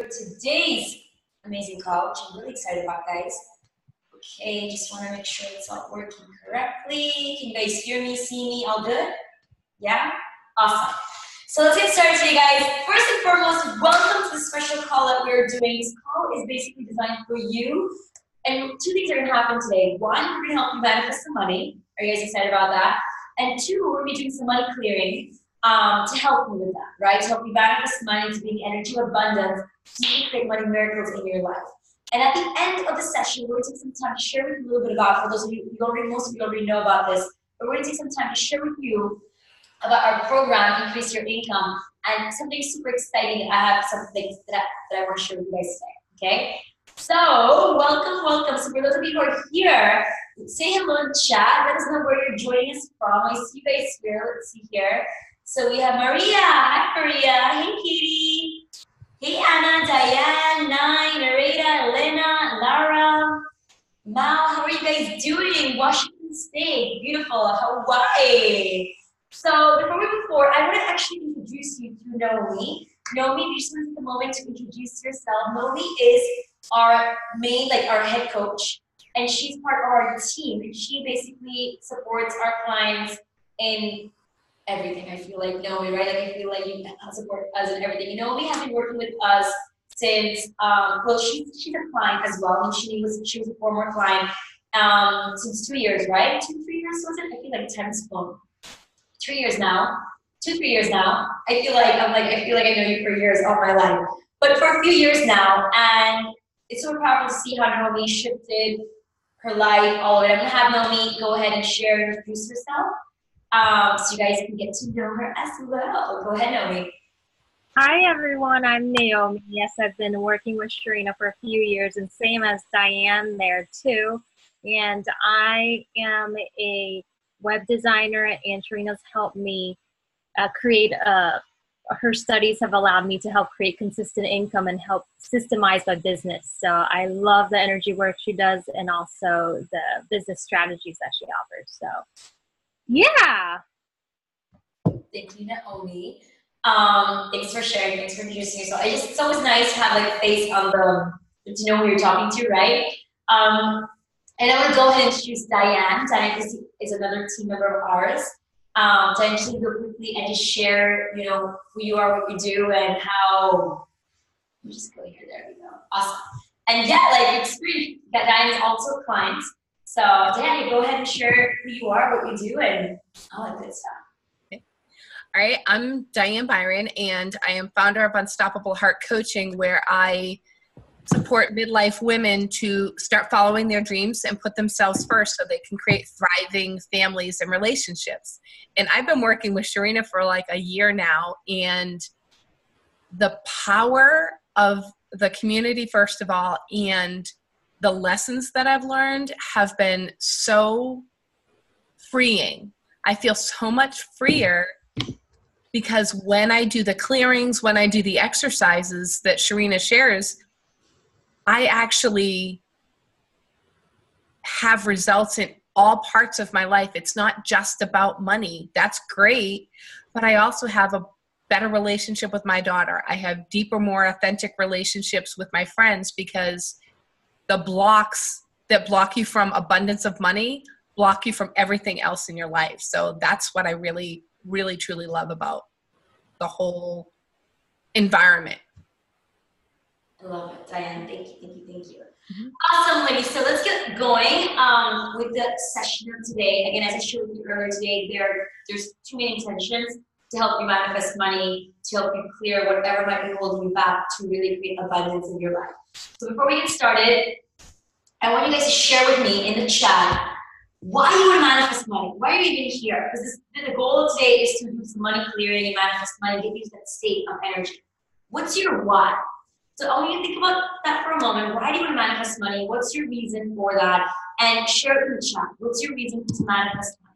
today's amazing call, which I'm really excited about, guys. Okay, just want to make sure it's all working correctly. Can you guys hear me, see me, all good? Yeah? Awesome. So let's get started today, guys. First and foremost, welcome to the special call that we're doing. This call is basically designed for you. And two things are going to happen today. One, we're going to help you manifest some money. Are you guys excited about that? And two, we're going to be doing some money clearing to help you with that, right? To help you manifest money, to be energy abundance, so you can create money miracles in your life. And at the end of the session, we're going to take some time to share with you a little bit about, for those of you, most of you already know about this, but we're going to take some time to share with you about our program, Increase Your Income, and something super exciting. I have some things that I want to share with you guys today, okay? So, welcome. So for those of you who are here, say hello in chat. Let us know where you're joining us from. I see you guys here. Let's see here. So we have Maria. Hi, Maria. Hey, Katie. Hey, Anna, Diane, Nine, Nareda, Elena, Lara, Mao. How are you guys doing? Washington State. Beautiful. Hawaii. So before we move forward, I want to actually introduce you to Nomi. Nomi, you just want to take a moment to introduce yourself. Nomi is our our head coach, and she's part of our team. And she basically supports our clients in everything. I feel like Nomi, right? Like I feel like you support us in everything. Nomi has been working with us since she's a client as well, and she was a former client since 2 years, right? 2-3 years was it? I feel like time's flown. 3 years now. 2-3 years now. I feel like I know you for years all my life, but for a few years now, and it's so powerful to see how Nomi shifted her life, all of it. I'm gonna have Nomi go ahead and share and introduce herself, so you guys can get to know her as well. Go ahead, Nomi. Hi everyone, I'm Naomi. Yes, I've been working with Sharina for a few years, and same as Diane there too. And I am a web designer, and Sharina's helped me create her studies have allowed me to help create consistent income and help systemize my business. So I love the energy work she does and also the business strategies that she offers. So yeah. Thank you, Naomi. Thanks for sharing. Thanks for introducing yourself. It's always nice to have like a face on to know who you're talking to, right? And I want to go ahead and introduce Diane. Diane is another team member of ours. Diane, just go quickly and just share, who you are, what you do, and how. Let me just go here. There we go. Awesome. And yeah, experience that Diane is also a client. So Diane, go ahead and share who you are, what you do, and all that good stuff. All right, I'm Diane Byron, and I am founder of Unstoppable Heart Coaching, where I support midlife women to start following their dreams and put themselves first so they can create thriving families and relationships. And I've been working with Sharina for like a year now, and the power of the community, first of all, and the lessons that I've learned have been so freeing. I feel so much freer because when I do the clearings, when I do the exercises that Sharina shares, I actually have results in all parts of my life. It's not just about money. That's great, but I also have a better relationship with my daughter. I have deeper, more authentic relationships with my friends because the blocks that block you from abundance of money block you from everything else in your life. So that's what I really, really, truly love about the whole environment. I love it, Diane. Thank you. Mm-hmm. Awesome, ladies. So let's get going with the session of today. Again, as I showed you earlier today, there's two main intentions: to help you manifest money, to help you clear whatever might be holding you back, to really create abundance in your life. So before we get started, I want you guys to share with me in the chat why you want to manifest money. Why are you even here? Because the goal of today is to do some money clearing and manifest money, get you to that state of energy. What's your why? So I want you to think about that for a moment. Why do you want to manifest money? What's your reason for that? And share it in the chat. What's your reason to manifest money?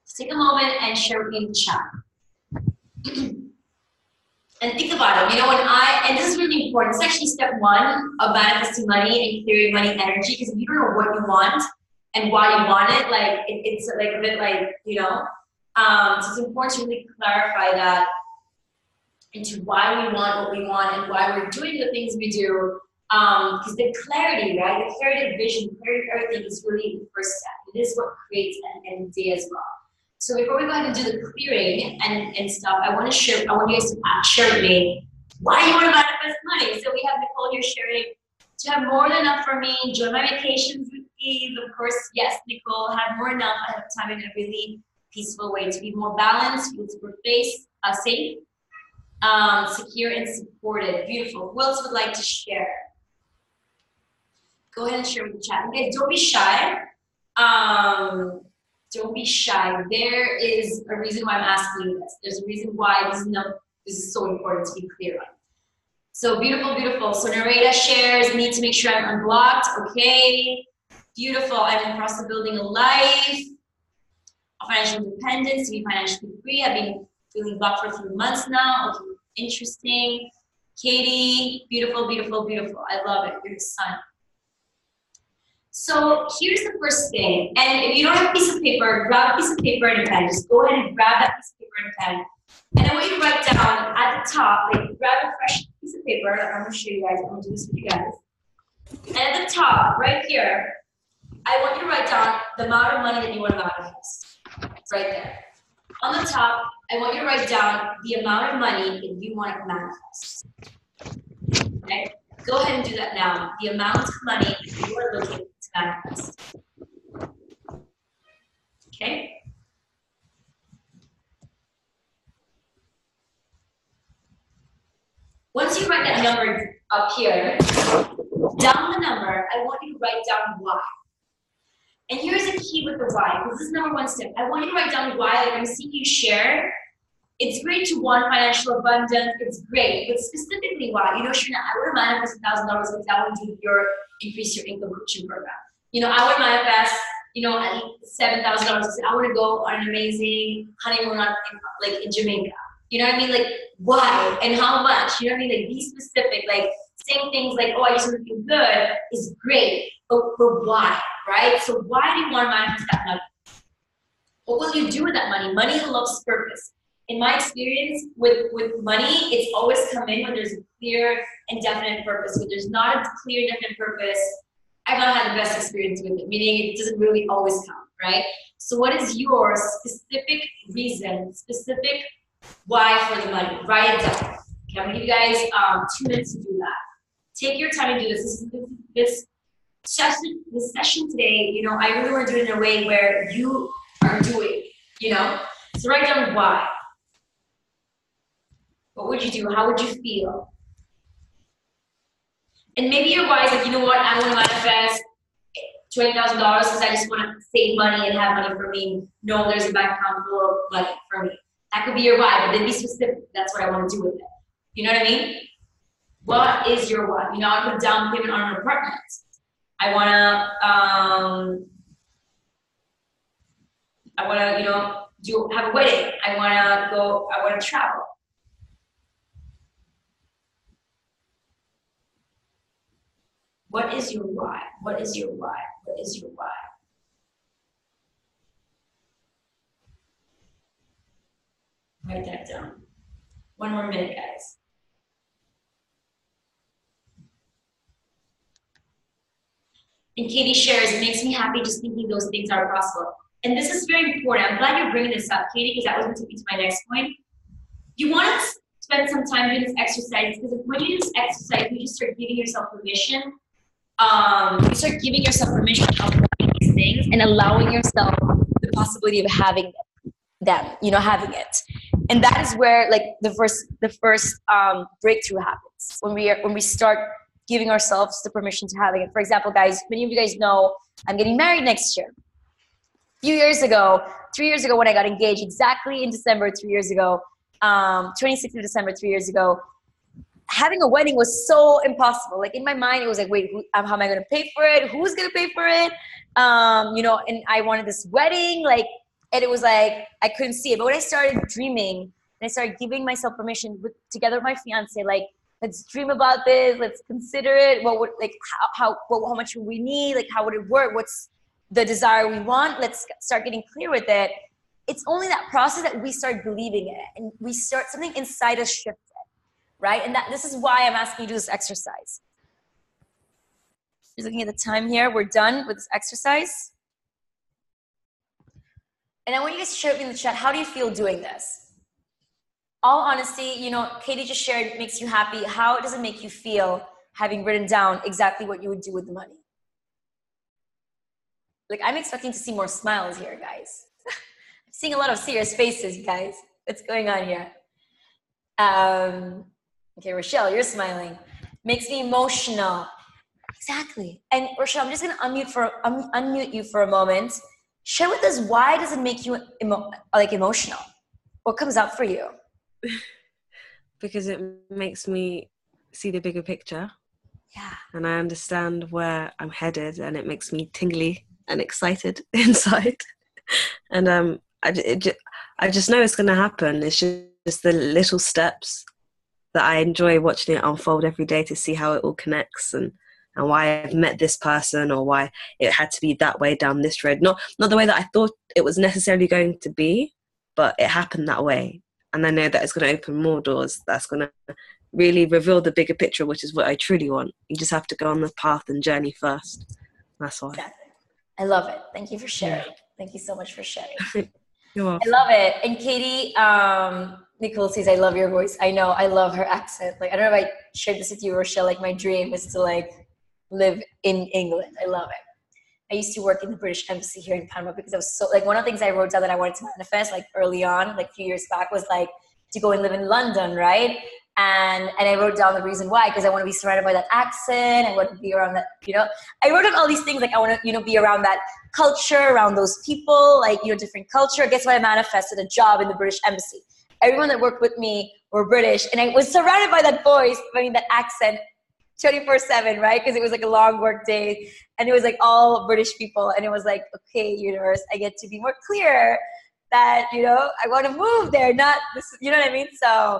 So take a moment and share it in the chat. And think about it. And this is really important. It's actually step one of manifesting money and clearing money energy, because if you don't know what you want and why you want it, it's like a bit so it's important to really clarify that into why we want what we want and why we're doing the things we do. Because the clarity, right? The clarity of vision, the clarity of everything is really the first step. It is what creates an end day as well. So before we go ahead and do the clearing and stuff, I want you guys to share with me why you want to manifest money. So we have Nicole here sharing to have more than enough for me, enjoy my vacations with ease. Of course, yes, Nicole, have more than enough. I have time in a really peaceful way to be more balanced, feel super safe, secure and supported. Beautiful. Who else would like to share? Go ahead and share with the chat. Okay, don't be shy. Don't be shy. There is a reason why I'm asking you this. There's a reason why this is so important to be clear on. So beautiful, beautiful. So Nareda shares, need to make sure I'm unblocked. Okay. Beautiful. I'm across the building a life of financial independence, to be financially free. I've been feeling blocked for a few months now. Okay, interesting. Katie, beautiful, beautiful, beautiful. I love it. You're the sun. So here's the first thing. And if you don't have a piece of paper, grab a piece of paper and a pen. Just go ahead and grab that piece of paper and a pen. And I want you to write down at the top, like grab a fresh piece of paper. I'm going to show you guys. I'm going to do this with you guys. And at the top, right here, I want you to write down the amount of money that you want to manifest. It's right there. On the top, I want you to write down the amount of money that you want to manifest. Okay? Go ahead and do that now. The amount of money that you are looking to manifest. Okay? Once you write that number up here, down the number, I want you to write down why. And here's a key with the why, because this is number one step. I want you to write down why, like I'm seeing you share. It's great to want financial abundance, it's great, but specifically why? You know, Shrina, I would manifest $1,000 because I want to increase your income coaching program. You know, I would manifest, you know, at least $7,000 because I want to go on an amazing honeymoon in Jamaica. You know what I mean? Like, why and how much? You know what I mean? Like, be specific. Like, saying things like, oh, I just want to feel good is great, but why, right? So why do you want to manifest that money? What will you do with that money? Money loves purpose. In my experience with money, it's always come in when there's a clear and definite purpose. If there's not a clear, definite purpose, I've not had the best experience with it, meaning it doesn't really always come, right? So what is your specific reason, specific why for the money? Write it down. Okay, I'm gonna give you guys 2 minutes to do that. Take your time and do this. This session today, you know, I really want to do it in a way where you are doing, you know? So write down why. What would you do? How would you feel? And maybe your why is like, you know what, I want to manifest $20,000 because I just want to save money and have money for me. No, there's a bank account full of money for me. That could be your why, but then be specific. That's what I want to do with it. You know what I mean? What is your why? You know, I put down payment on an apartment. I wanna, you know, have a wedding. I wanna travel. What is your why? What is your why? What is your why? Write that down. 1 more minute, guys. And Katie shares, it makes me happy just thinking those things are possible. And this is very important. I'm glad you're bringing this up, Katie, because that was going to take me to my next point. You want to spend some time doing this exercise, because when you do this exercise, you just start giving yourself permission. You start giving yourself permission of wanting these things and allowing yourself the possibility of having them, you know, having it. And that is where like the first breakthrough happens, when we start giving ourselves the permission to having it. For example, guys, many of you guys know I'm getting married next year. A few years ago, 3 years ago when I got engaged, exactly in December 3 years ago, 26th of December 3 years ago, having a wedding was so impossible. Like in my mind, it was like, wait, how am I going to pay for it? Who's going to pay for it? You know, and I wanted this wedding, like, and it was like, I couldn't see it. But when I started dreaming and I started giving myself permission together with my fiance, like, let's dream about this. Let's consider it. What would, like, how much would we need? Like, how would it work? What's the desire we want? Let's start getting clear with it. It's only that process that we start believing it, and we start, something inside us shifted. right? And this is why I'm asking you to do this exercise. Just looking at the time here. We're done with this exercise. And I want you guys to share with me in the chat, how do you feel doing this? All honesty, you know, Katie just shared, it makes you happy. How does it make you feel having written down exactly what you would do with the money? Like, I'm expecting to see more smiles here, guys. I'm seeing a lot of serious faces, you guys. What's going on here? Okay, Rochelle, you're smiling. Makes me emotional. Exactly. And Rochelle, I'm just going to unmute you for a moment. Share with us, why does it make you emotional? What comes up for you? Because it makes me see the bigger picture. Yeah. And I understand where I'm headed, and it makes me tingly and excited inside. And I just know it's going to happen. It's just the little steps that I enjoy watching it unfold every day to see how it all connects, and why I've met this person, or why it had to be that way down this road. Not the way that I thought it was necessarily going to be, but it happened that way. And I know that it's going to open more doors. That's going to really reveal the bigger picture, which is what I truly want. You just have to go on the path and journey first. That's why. Exactly. I love it. Thank you for sharing. Yeah. Thank you so much for sharing. You're welcome. I love it. And Katie, Nicole says, I love your voice. I know. I love her accent. Like, I don't know if I shared this with you, Rochelle. Like, my dream is to live in England. I love it. I used to work in the British Embassy here in Panama because I was so, one of the things I wrote down that I wanted to manifest, early on, a few years back, was to go and live in London, right? And I wrote down the reason why, because I want to be surrounded by that accent. I want to be around that, I wrote down all these things, I want to, be around that culture, around those people, different culture. Guess what? I manifested a job in the British Embassy. Everyone that worked with me were British, and I was surrounded by that voice, that accent, 24/7, right? Because it was a long work day, and it was all British people, and it was okay, universe, I get to be more clear that, I want to move there, not this, you know what I mean? So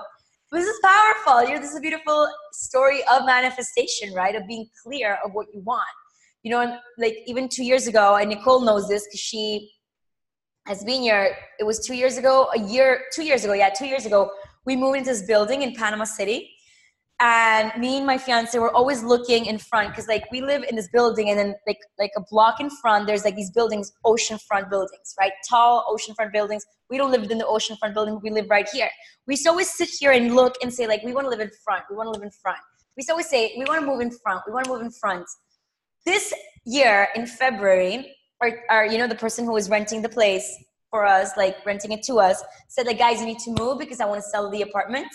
this is powerful. This is a beautiful story of manifestation, right? Of being clear of what you want. And even 2 years ago, and Nicole knows this because she has been here, it was 2 years ago, 2 years ago, we moved into this building in Panama City. And me and my fiance were always looking in front, because we live in this building, and then a block in front, there's these buildings, oceanfront buildings, right? Tall oceanfront buildings. We don't live in the oceanfront building. We live right here. We used to always sit here and look and say, we want to live in front. We want to live in front. We used to always say, we want to move in front. We want to move in front. This year in February, the person who was renting the place for us, renting it to us, said, guys, you need to move because I want to sell the apartment.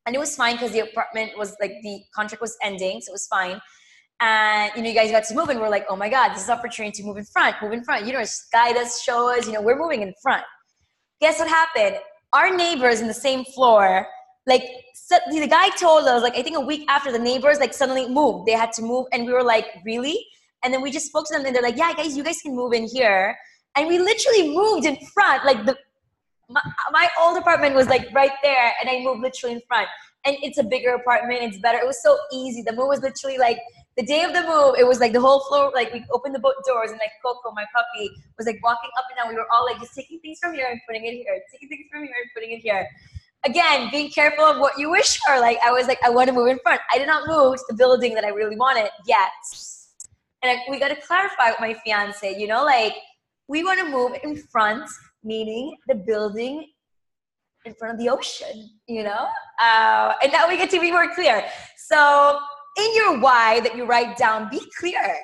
And it was fine because the apartment was the contract was ending, so it was fine. And, you guys got to move, and we're oh my God, this is an opportunity to move in front. Just guide us, show us, we're moving in front. Guess what happened? Our neighbors in the same floor, the guy told us, I think a week after, the neighbors, suddenly moved. They had to move, and we were really? And then we just spoke to them, and they're yeah, guys, you guys can move in here. And we literally moved in front, my old apartment was right there, and I moved literally in front. And it's a bigger apartment, it's better. It was so easy. The move was literally the day of the move, it was the whole floor, we opened the doors, and Coco, my puppy, was walking up and down. We were all just taking things from here and putting it here, taking things from here and putting it here. Again, being careful of what you wish for. I was I want to move in front. I did not move to the building that I really wanted yet. And we got to clarify with my fiance, we want to move in front, meaning the building in front of the ocean, and now we get to be more clear. So in your why that you write down, be clear.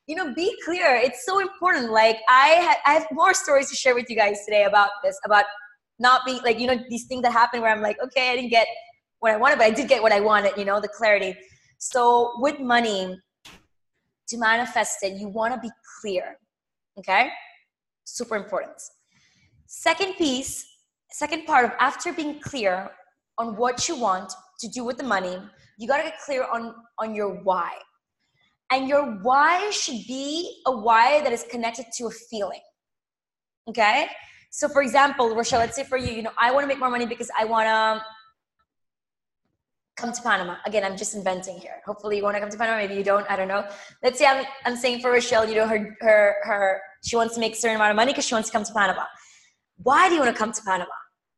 Be clear. It's so important. I have more stories to share with you guys today about this, about not being these things that happen where I'm okay, I didn't get what I wanted, but I did get what I wanted, the clarity. So with money, to manifest it, you want to be clear. Okay? Super important. Second part of, after being clear on what you want to do with the money, you got to get clear on your why. And your why should be a why that is connected to a feeling. Okay? So for example, Rochelle, let's say for you, I want to make more money because I want to come to Panama. Again, I'm just inventing here. Hopefully you want to come to Panama. Maybe you don't. I don't know. Let's say I'm saying for Rochelle, she wants to make a certain amount of money because she wants to come to Panama. Why do you want to come to Panama?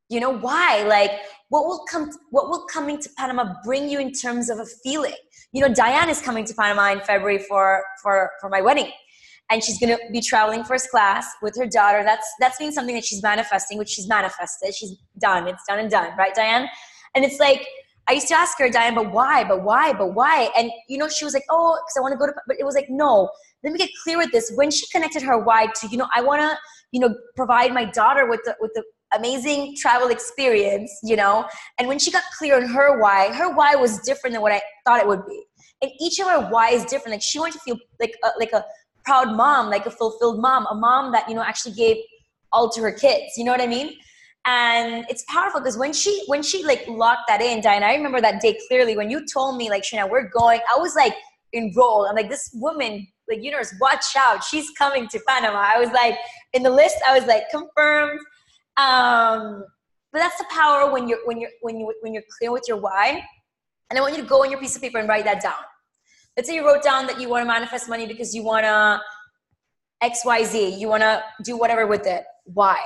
You know, why? Like, what will coming to Panama bring you in terms of a feeling? You know, Diane is coming to Panama in February for my wedding. And she's going to be traveling first class with her daughter. That's been something that she's manifesting, which she's manifested. She's done. It's done and done. Right, Diane? And it's like, I used to ask her, Diane, but why? And, you know, she was like, oh, because I want to go to, but it was like, no, let me get clear with this. When she connected her why to, you know, I want to, you know, provide my daughter with the amazing travel experience, you know, and when she got clear on her why was different than what I thought it would be. And each of her why is different. Like, she wanted to feel like a proud mom, like a fulfilled mom, a mom that, you know, actually gave all to her kids. You know what I mean? And it's powerful because when she like locked that in, Diane, I remember that day clearly when you told me, like, Shana, we're going, I was like enrolled. I'm like, this woman, like, universe, watch out, she's coming to Panama. I was like, in the list, I was like, confirmed. But that's the power when you're clear with your why. And I want you to go on your piece of paper and write that down. Let's say you wrote down that you want to manifest money because you want to XYZ. You want to do whatever with it. Why?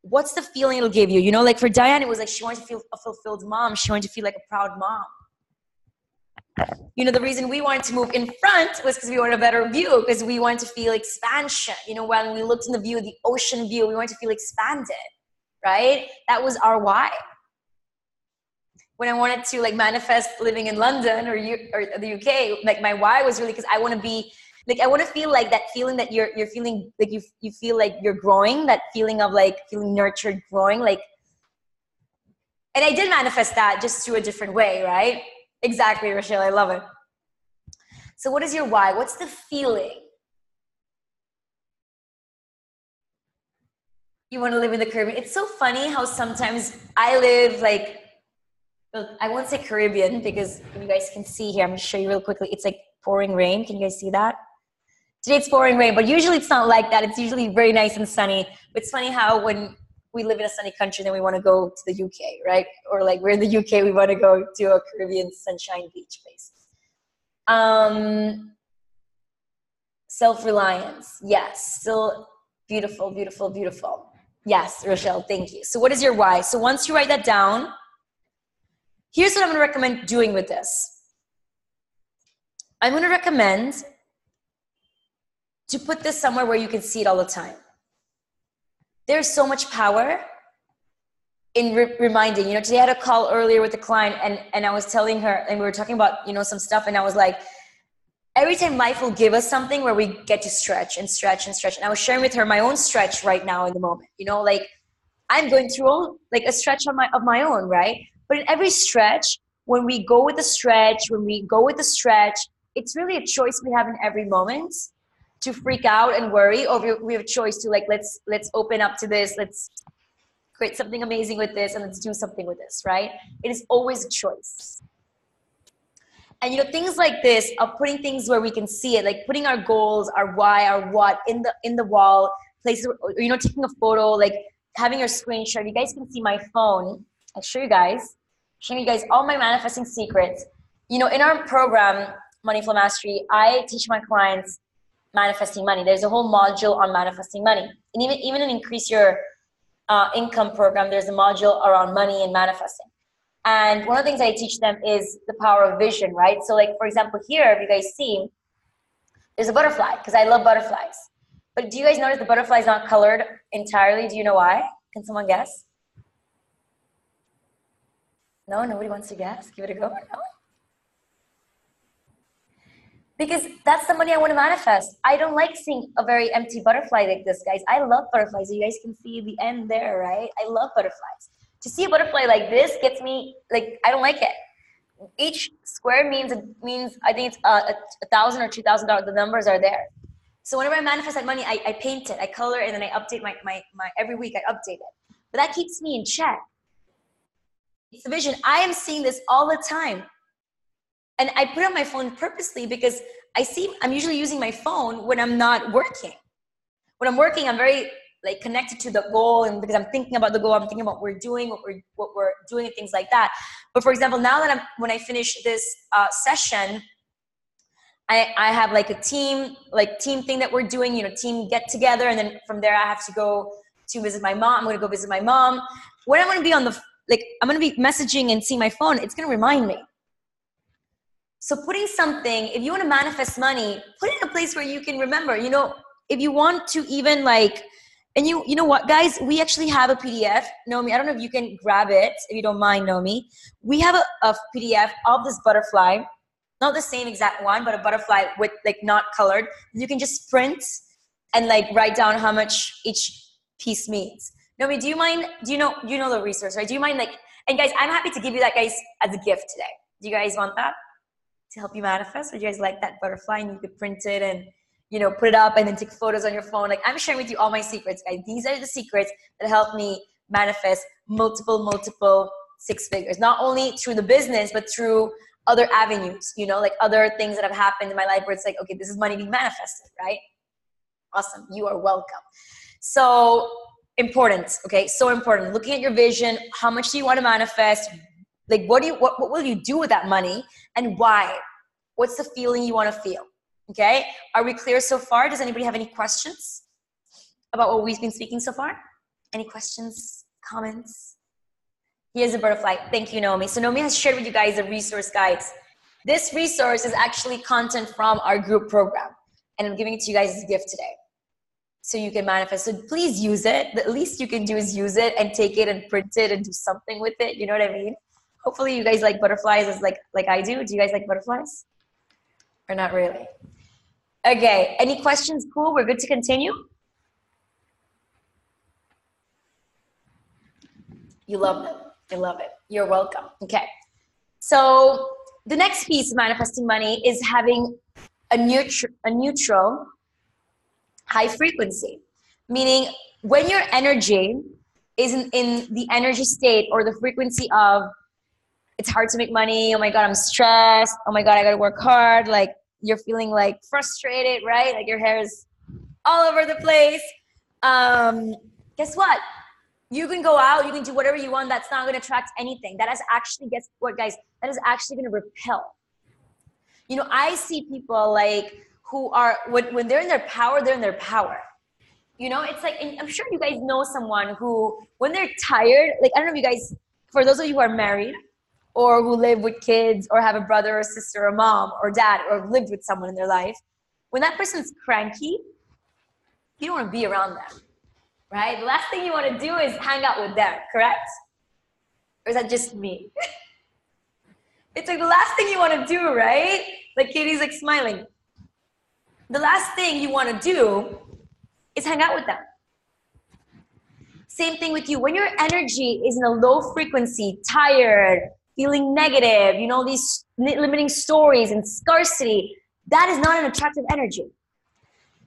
What's the feeling it'll give you? You know, like for Diane, it was like she wanted to feel a fulfilled mom. She wanted to feel like a proud mom. You know, the reason we wanted to move in front was because we wanted a better view, because we wanted to feel expansion. You know, when we looked in the view, the ocean view, we wanted to feel expanded, right? That was our why. When I wanted to like manifest living in London or the UK, like my why was really because I want to be like, I want to feel like that feeling that you're feeling like you feel like you're growing, that feeling of like feeling nurtured, growing, like, and I did manifest that just through a different way, right? Exactly, Rochelle, I love it. So what is your why? What's the feeling? You want to live in the Caribbean. It's so funny how sometimes I live like, I won't say Caribbean because you guys can see here. I'm going to show you real quickly. It's like pouring rain. Can you guys see that? Today it's pouring rain, but usually it's not like that. It's usually very nice and sunny. But it's funny how when we live in a sunny country, then we want to go to the UK, right? Or like we're in the UK, we want to go to a Caribbean sunshine beach place. Self-reliance. Yes. Still beautiful, beautiful, beautiful. Yes, Rochelle, thank you. So what is your why? So once you write that down, here's what I'm going to recommend doing with this. I'm going to recommend to put this somewhere where you can see it all the time. There's so much power in reminding. You know, today I had a call earlier with a client and I was telling her, and we were talking about, you know, some stuff, and I was like, every time life will give us something where we get to stretch and stretch and stretch. And I was sharing with her my own stretch right now in the moment. You know, like I'm going through like a stretch of my own, right? But in every stretch, when we go with the stretch, it's really a choice we have in every moment to freak out and worry, or we have a choice to like, let's open up to this, let's create something amazing with this, and let's do something with this, right? It is always a choice. And you know, things like this of putting things where we can see it, like putting our goals, our why, our what in the wall, places, you know, taking a photo, like having your screen share. You guys can see my phone. I'll show you guys. Showing you guys all my manifesting secrets. You know, in our program, Money Flow Mastery, I teach my clients manifesting money. There's a whole module on manifesting money. And even in Increase Your Income program, there's a module around money and manifesting. And one of the things I teach them is the power of vision, right? So like, for example, here, if you guys see, there's a butterfly, because I love butterflies. But do you guys notice the butterfly is not colored entirely? Do you know why? Can someone guess? No, nobody wants to guess? Give it a go. No? Because that's the money I want to manifest. I don't like seeing a very empty butterfly like this, guys. I love butterflies. You guys can see the end there, right? I love butterflies. To see a butterfly like this gets me, like, I don't like it. Each square means I think it's $1,000 or $2,000. The numbers are there. So whenever I manifest that money, I paint it, I color it, and then I update my every week I update it. But that keeps me in check. It's the vision. I am seeing this all the time. And I put it on my phone purposely because I'm usually using my phone when I'm not working. When I'm working, I'm very like connected to the goal, and because I'm thinking about the goal, I'm thinking about what we're doing, what we're doing, and things like that. But for example, now that when I finish this session, I have like a team thing that we're doing, you know, team get together, and then from there I have to go to visit my mom. I'm going to go visit my mom. when I'm going to be on the, like, I'm going to be messaging and seeing my phone, it's going to remind me. So putting something, if you want to manifest money, put it in a place where you can remember, you know, if you want to even like, and you know what, guys, we actually have a PDF. Naomi, I don't know if you can grab it, if you don't mind, Naomi. We have a PDF of this butterfly, not the same exact one, but a butterfly with like not colored. You can just print and like write down how much each piece means. Naomi, do you mind, do you know the resource, right? Do you mind like, and guys, I'm happy to give you that, guys, as a gift today. Do you guys want that to help you manifest? Or do you guys like that butterfly and you could print it and, you know, put it up and then take photos on your phone? Like, I'm sharing with you all my secrets, guys. These are the secrets that help me manifest multiple six figures, not only through the business, but through other avenues, you know, like other things that have happened in my life where it's like, okay, this is money being manifested, right? Awesome. You are welcome. So important. Okay. So important. Looking at your vision, how much do you want to manifest? Like, what will you do with that money and why? What's the feeling you want to feel? Okay. Are we clear so far? Does anybody have any questions about what we've been speaking so far? Any questions, comments? Here's a butterfly. Thank you, Naomi. So Naomi has shared with you guys a resource, guys. This resource is actually content from our group program, and I'm giving it to you guys as a gift today, so you can manifest. So please use it. The least you can do is use it and take it and print it and do something with it. You know what I mean? Hopefully you guys like butterflies as like I do. Do you guys like butterflies? Or not really? Okay. Any questions? Cool. We're good to continue. You love them. I love it. You're welcome. Okay. So the next piece of manifesting money is having a neutral high frequency, meaning when your energy is in the energy state or the frequency of it's hard to make money, oh my God, I'm stressed, oh my God, I gotta work hard, like you're feeling like frustrated, right? Like your hair is all over the place. Guess what? You can go out, you can do whatever you want. That's not going to attract anything. That is actually, guess what, guys? That is actually going to repel. You know, I see people like who are, when they're in their power, they're in their power. You know, it's like, and I'm sure you guys know someone who, when they're tired, like, I don't know if you guys, for those of you who are married or who live with kids or have a brother or sister or mom or dad or lived with someone in their life, when that person's cranky, you don't want to be around them. Right? The last thing you want to do is hang out with them, correct? Or is that just me? It's like the last thing you want to do, right? Like Katie's like smiling. The last thing you want to do is hang out with them. Same thing with you. When your energy is in a low frequency, tired, feeling negative, you know, these limiting stories and scarcity, that is not an attractive energy.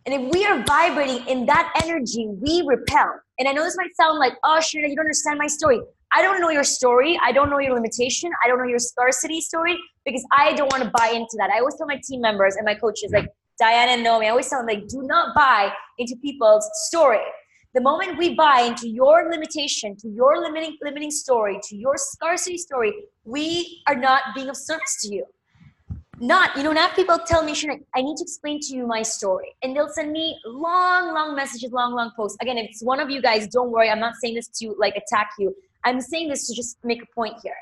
And if we are vibrating in that energy, we repel. And I know this might sound like, oh, Sharina, you don't understand my story. I don't know your story. I don't know your limitation. I don't know your scarcity story because I don't want to buy into that. I always tell my team members and my coaches, like Diana and Naomi, I always tell them, like, do not buy into people's story. The moment we buy into your limitation, to your limiting story, to your scarcity story, we are not being of service to you. Not, you know, now people tell me, Sharina, I need to explain to you my story. And they'll send me long messages, long posts. Again, if it's one of you guys, don't worry. I'm not saying this to like attack you. I'm saying this to just make a point here.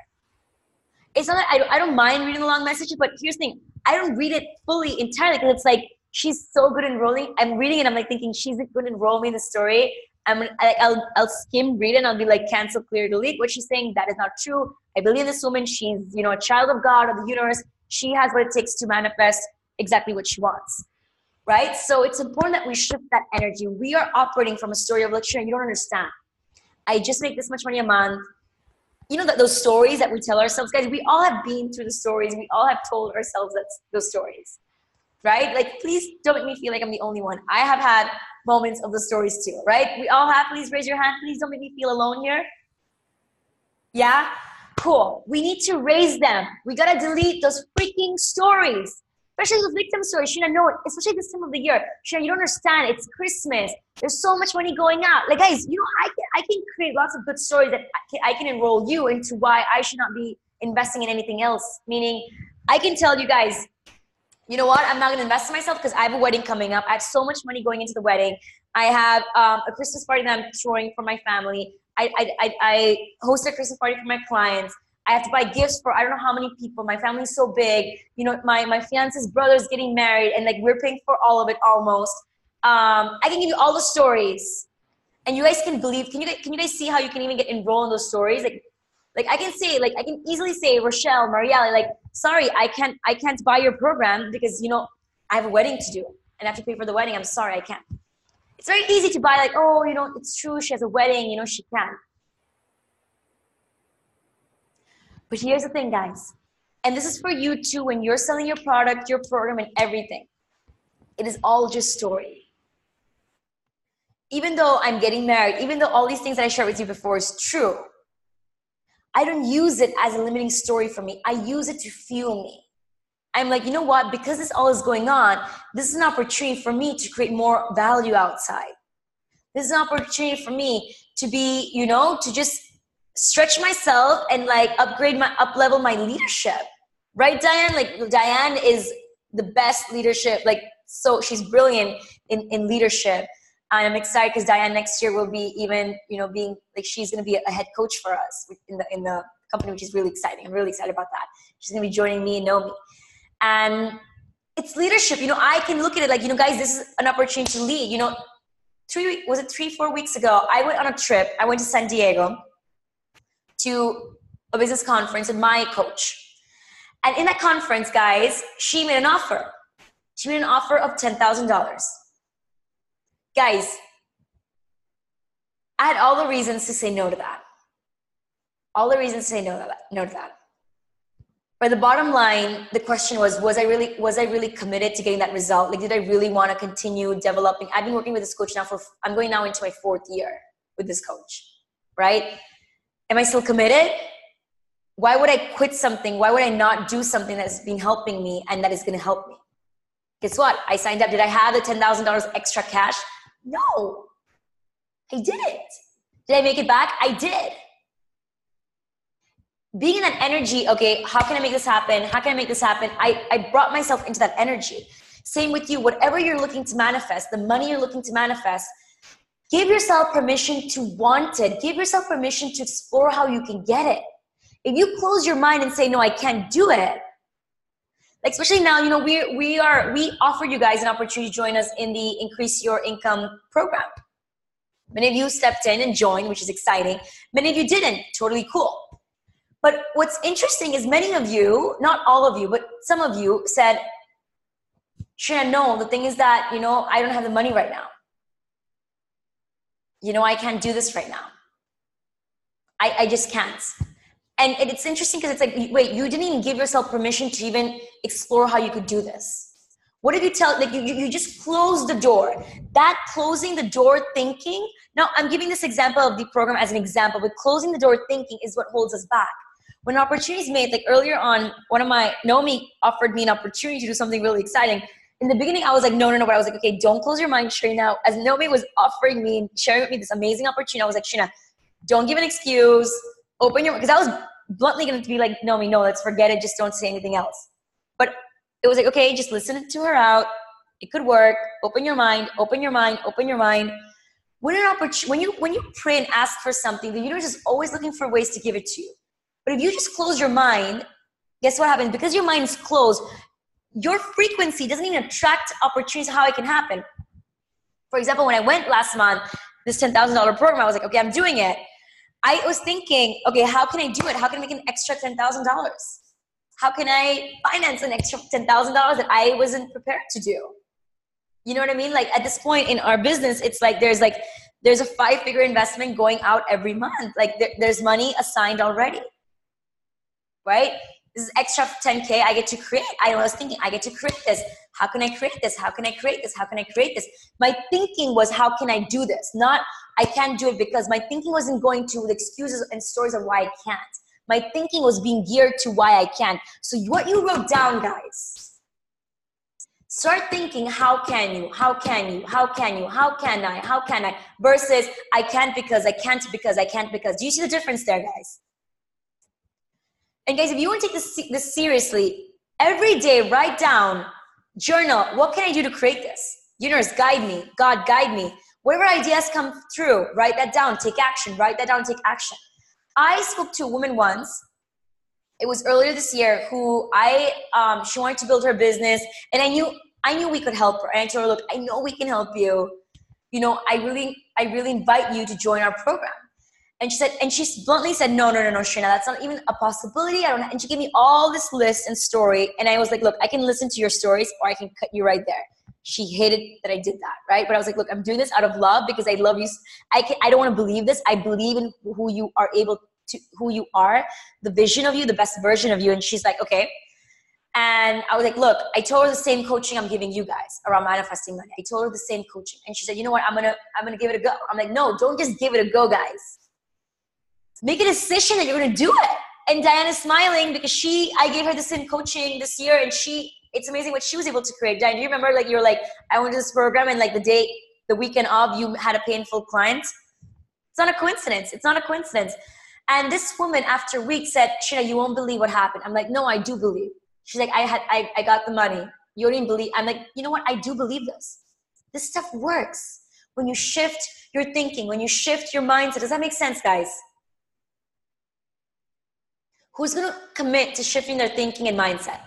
It's not that I don't mind reading the long messages, but here's the thing. I don't read it fully entirely because it's like, she's so good at enrolling. I'm reading it. I'm like thinking she's going to enroll me in the story. I'll skim read it and I'll be like, cancel, clear, delete. What she's saying, that is not true. I believe in this woman. She's, you know, a child of God, of the universe. She has what it takes to manifest exactly what she wants, right? So it's important that we shift that energy. We are operating from a story of, like, Sharina, you don't understand. I just make this much money a month. You know, that those stories that we tell ourselves, guys, we all have been through the stories. We all have told ourselves those stories, right? Like, please don't make me feel like I'm the only one. I have had moments of the stories too, right? We all have. Please raise your hand. Please don't make me feel alone here. Yeah? Cool. We need to raise them. We got to delete those freaking stories. Especially the victim stories. Sharina, no, especially this time of the year. Sharina, you don't understand. It's Christmas. There's so much money going out. Like, guys, you know, I can create lots of good stories that I can enroll you into why I should not be investing in anything else. Meaning, I can tell you guys, you know what? I'm not going to invest in myself because I have a wedding coming up. I have so much money going into the wedding. I have a Christmas party that I'm throwing for my family. I host a Christmas party for my clients. I have to buy gifts for I don't know how many people. My family's so big. You know, my fiance's brother's getting married, and like we're paying for all of it almost. I can give you all the stories, and you guys can believe. Can you guys see how you can even get enrolled in those stories? Like I can say, like I can easily say, Rochelle, Marielle, like sorry, I can't buy your program because you know I have a wedding to do and I have to pay for the wedding. I'm sorry, I can't. It's very easy to buy, like, oh, you know, it's true, she has a wedding, you know, she can. But here's the thing, guys, and this is for you too, when you're selling your product, your program, and everything, it is all just story. Even though I'm getting married, even though all these things that I shared with you before is true, I don't use it as a limiting story for me. I use it to fuel me. I'm like, you know what, because this all is going on, this is an opportunity for me to create more value outside. This is an opportunity for me to be, you know, to just stretch myself and like up-level my leadership. Right, Diane? Like Diane is the best leadership. Like, so she's brilliant in leadership. And I'm excited because Diane next year will be even, you know, being like, she's going to be a head coach for us in the company, which is really exciting. I'm really excited about that. She's going to be joining me and Naomi. And it's leadership. You know, I can look at it like, you know, guys, this is an opportunity to lead. You know, 3-4 weeks ago, I went on a trip. I went to San Diego to a business conference with my coach. And in that conference, guys, she made an offer. She made an offer of $10,000. Guys, I had all the reasons to say no to that. All the reasons to say no to that. But the bottom line, the question was I really committed to getting that result? Like, did I really want to continue developing? I've been working with this coach now I'm going now into my 4th year with this coach, right? Am I still committed? Why would I quit something? Why would I not do something that's been helping me and that is going to help me? Guess what? I signed up. Did I have the $10,000 extra cash? No, I didn't. Did I make it back? I did. Being in that energy, okay, how can I make this happen? How can I make this happen? I brought myself into that energy. Same with you. Whatever you're looking to manifest, the money you're looking to manifest, give yourself permission to want it. Give yourself permission to explore how you can get it. If you close your mind and say, no, I can't do it, like especially now, you know, we offer you guys an opportunity to join us in the Increase Your Income program. Many of you stepped in and joined, which is exciting. Many of you didn't. Totally cool. But what's interesting is many of you, not all of you, but some of you said, Shrina, no, the thing is that, you know, I don't have the money right now. You know, I can't do this right now. I just can't. And it's interesting because it's like, wait, you didn't even give yourself permission to even explore how you could do this. What did you tell, like you just closed the door. That closing the door thinking, now I'm giving this example of the program as an example, but closing the door thinking is what holds us back. When an opportunity is made, like earlier on, Naomi offered me an opportunity to do something really exciting. In the beginning, I was like, no, but I was like, okay, don't close your mind, Shrina. As Naomi was offering me and sharing with me this amazing opportunity, I was like, Shrina, don't give an excuse. Open your, because I was bluntly going to be like, Naomi, no, let's forget it. Just don't say anything else. But it was like, okay, just listen to her out. It could work. Open your mind, open your mind, open your mind. When you pray and ask for something, the universe is always looking for ways to give it to you. But if you just close your mind, guess what happens? Because your mind is closed, your frequency doesn't even attract opportunities how it can happen. For example, when I went last month, this $10,000 program, I was like, okay, I'm doing it. I was thinking, okay, how can I do it? How can I make an extra $10,000? How can I finance an extra $10,000 that I wasn't prepared to do? You know what I mean? Like at this point in our business, it's like there's a 5-figure investment going out every month. Like there's money assigned already, right? This is extra 10K I get to create. I was thinking, I get to create this. How can I create this? How can I create this? How can I create this? My thinking was, how can I do this? Not, I can't do it, because my thinking wasn't going to the excuses and stories of why I can't. My thinking was being geared to why I can. So what you wrote down, guys, start thinking, how can you? How can you? How can you? How can I? How can I? Versus, I can't because I can't because I can't because. Do you see the difference there, guys? And guys, if you want to take this seriously, every day, write down, journal, what can I do to create this? Universe, guide me. God, guide me. Whatever ideas come through, write that down, take action, write that down, take action. I spoke to a woman once, it was earlier this year, who she wanted to build her business, and I knew we could help her. And I told her, look, I know we can help you. You know, I really invite you to join our program. And she bluntly said, no, Shrina, that's not even a possibility. And she gave me all this list and story. And I was like, look, I can listen to your stories or I can cut you right there. She hated that I did that, right? But I was like, look, I'm doing this out of love because I love you. I don't want to believe this. I believe in who you are, the vision of you, the best version of you. And she's like, okay. And I was like, look, I told her the same coaching I'm giving you guys around manifesting money. I told her the same coaching. And she said, you know what? I'm gonna give it a go. I'm like, no, don't just give it a go, guys. Make a decision that you're going to do it. And Diana's smiling because I gave her the same coaching this year, and it's amazing what she was able to create. Diana, do you remember, like, you're like, I went to this program, and like the weekend of, you had a painful client? It's not a coincidence. It's not a coincidence. And this woman after weeks said, Shrina, you won't believe what happened. I'm like, no, I do believe. She's like, I got the money. You don't even believe. I'm like, you know what? I do believe this. This stuff works. When you shift your thinking, when you shift your mindset. Does that make sense, guys? Who's going to commit to shifting their thinking and mindset?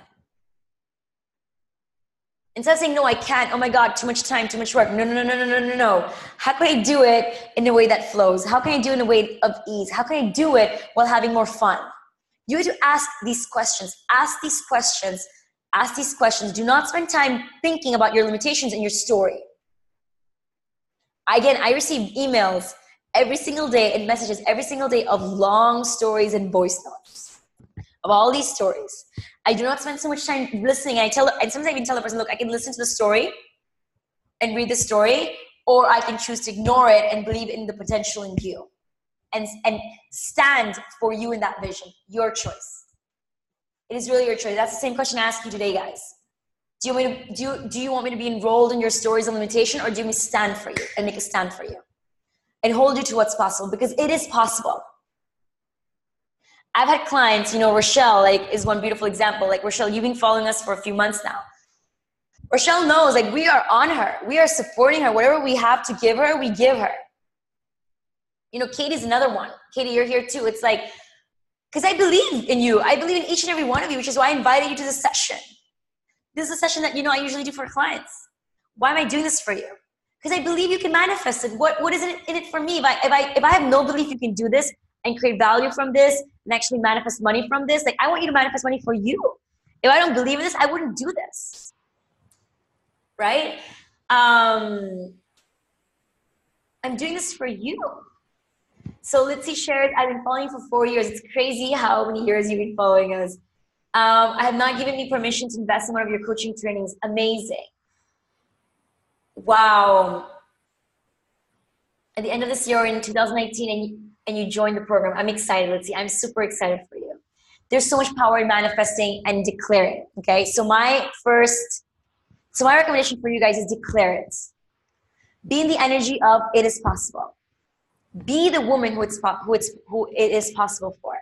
Instead of saying, no, I can't. Oh my God, too much time, too much work. No. How can I do it in a way that flows? How can I do it in a way of ease? How can I do it while having more fun? You have to ask these questions. Ask these questions. Ask these questions. Do not spend time thinking about your limitations and your story. Again, I receive emails every single day and messages every single day of long stories and voice notes of all these stories. I do not spend so much time listening. And sometimes I even tell the person, look, I can listen to the story and read the story, or I can choose to ignore it and believe in the potential in you and stand for you in that vision. Your choice. It is really your choice. That's the same question I ask you today, guys. Do you want me to be enrolled in your stories of limitation, or do you want me to stand for you and make a stand for you and hold you to what's possible? Because it is possible. I've had clients, Rochelle, is one beautiful example. Like, Rochelle, you've been following us for a few months now. Rochelle knows, we are on her. We are supporting her. Whatever we have to give her, we give her. Katie's another one. Katie, you're here too. It's like, because I believe in you. I believe in each and every one of you, which is why I invited you to this session. This is a session that, I usually do for clients. Why am I doing this for you? Because I believe you can manifest it. What is it in it for me? If I have no belief you can do this and create value from this and actually manifest money from this, I want you to manifest money for you. If I don't believe in this, I wouldn't do this. Right? I'm doing this for you. So Litzy shares, I've been following you for 4 years. It's crazy how many years you've been following us. I have not given me permission to invest in one of your coaching trainings. Amazing. Wow. At the end of this year, in 2019, and you joined the program, I'm excited, Litzy. I'm super excited for you. There's so much power in manifesting and declaring, okay? So my recommendation for you guys is declare it. Be in the energy of it is possible. Be the woman who it is possible for.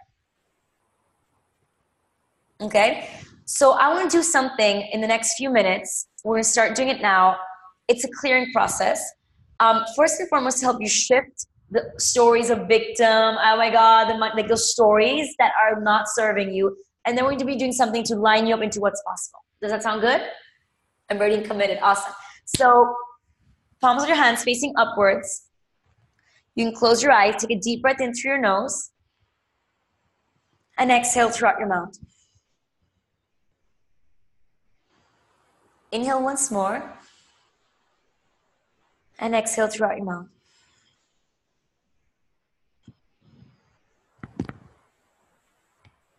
Okay? So I want to do something in the next few minutes. We're going to start doing it now. It's a clearing process. First and foremost, to help you shift the stories of victim, oh my God, those stories that are not serving you. And then we're going to be doing something to line you up into what's possible. Does that sound good? I'm ready and committed. Awesome. So palms of your hands facing upwards. You can close your eyes, take a deep breath in through your nose, and exhale throughout your mouth. Inhale once more, and exhale throughout your mouth.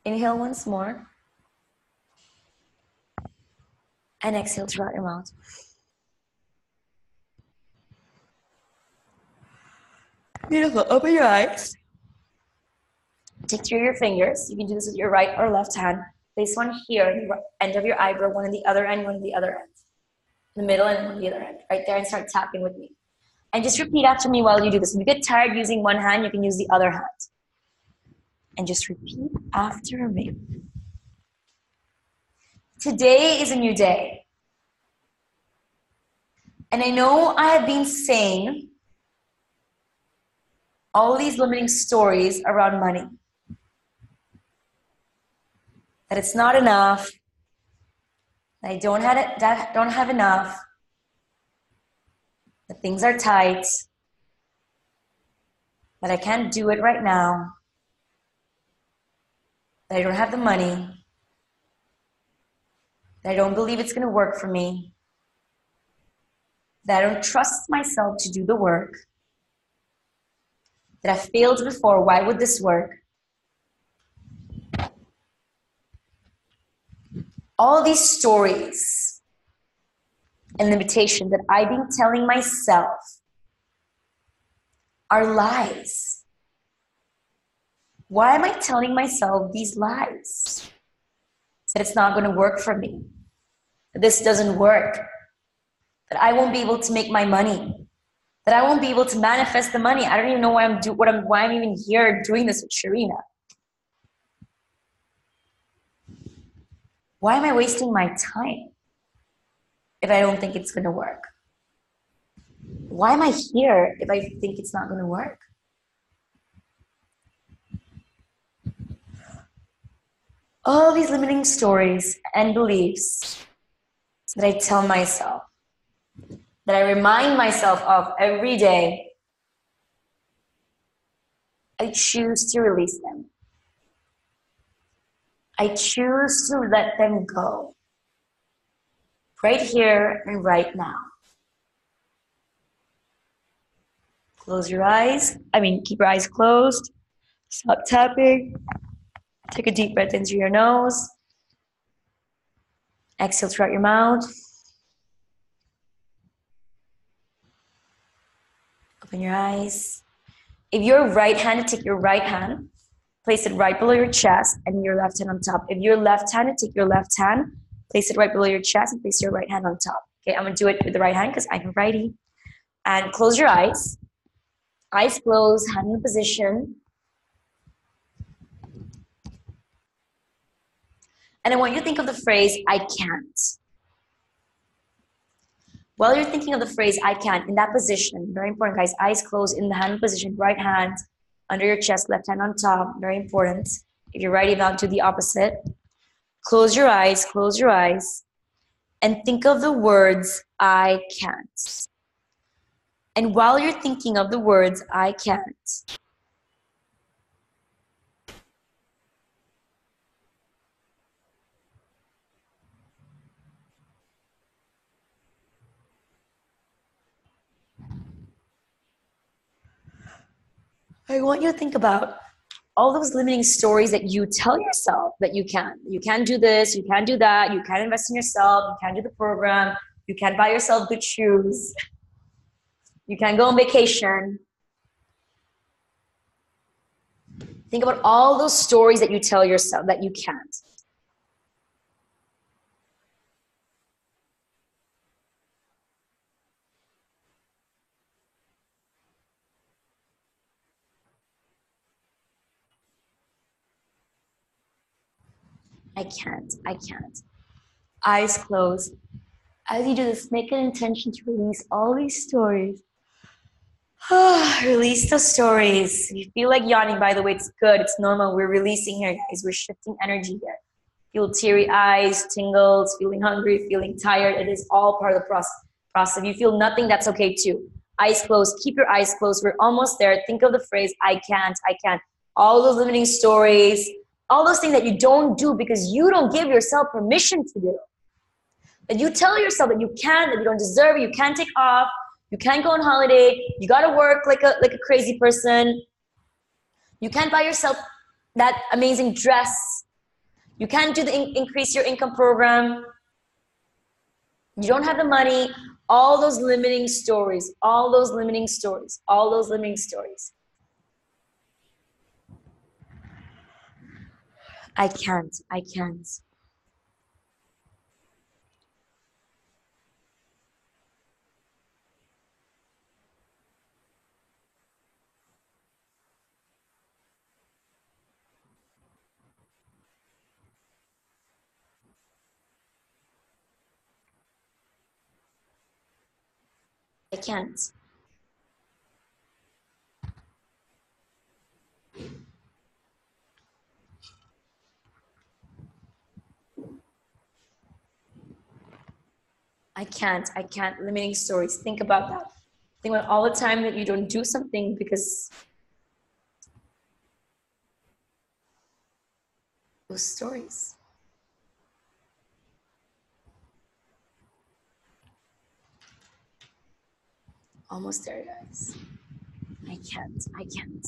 Inhale once more, and exhale throughout your mouth. Beautiful. Open your eyes. Take through your fingers. You can do this with your right or left hand. Place one here, the end of your eyebrow, one on the other end, one on the other end. The middle and one on the other end. Right there, and start tapping with me. And just repeat after me while you do this. If you get tired using one hand, you can use the other hand. And just repeat after me. Today is a new day. And I know I have been saying all these limiting stories around money. That it's not enough, that I don't have enough, that things are tight, that I can't do it right now, that I don't have the money, that I don't believe it's going to work for me, that I don't trust myself to do the work, that I've failed before, why would this work? All these stories and limitations that I've been telling myself are lies. Why am I telling myself these lies? That it's not going to work for me, that this doesn't work, that I won't be able to make my money, that I won't be able to manifest the money. I don't even know why I'm even here doing this with Sharina. Why am I wasting my time if I don't think it's going to work? Why am I here if I think it's not going to work? All these limiting stories and beliefs that I tell myself, that I remind myself of every day, I choose to release them. I choose to let them go. Right here and right now. Close your eyes. Keep your eyes closed. Stop tapping. Take a deep breath in through your nose. Exhale throughout your mouth. Open your eyes. If you're right-handed, take your right hand, place it right below your chest, and your left hand on top. If you're left-handed, take your left hand, place it right below your chest, and place your right hand on top. Okay, I'm going to do it with the right hand because I'm a righty. And close your eyes. Eyes closed, hand in position. And I want you to think of the phrase, I can't. While you're thinking of the phrase, I can't, in that position, very important, guys, eyes closed in the hand position, right hand under your chest, left hand on top, very important. If you're righty, now do the opposite. Close your eyes, and think of the words, I can't. And while you're thinking of the words, I can't, I want you to think about all those limiting stories that you tell yourself that you can't. You can't do this, you can't do that, you can't invest in yourself, you can't do the program, you can't buy yourself good shoes, you can't go on vacation. Think about all those stories that you tell yourself that you can't. I can't. Eyes closed. As you do this, make an intention to release all these stories. Release those stories. If you feel like yawning, by the way, it's good. It's normal. We're releasing here, guys. We're shifting energy here. Feel teary eyes, tingles, feeling hungry, feeling tired. It is all part of the process. If you feel nothing, that's okay too. Eyes closed. Keep your eyes closed. We're almost there. Think of the phrase, I can't. All those limiting stories, all those things that you don't do because you don't give yourself permission to do. That you tell yourself that you can't, that you don't deserve it, you can't take off, you can't go on holiday, you gotta work like a crazy person, you can't buy yourself that amazing dress, you can't do the increase your income program, you don't have the money, all those limiting stories, all those limiting stories. I can't. I can't. Limiting stories. Think about that. Think about all the time that you don't do something because those stories. Almost there, guys. I can't.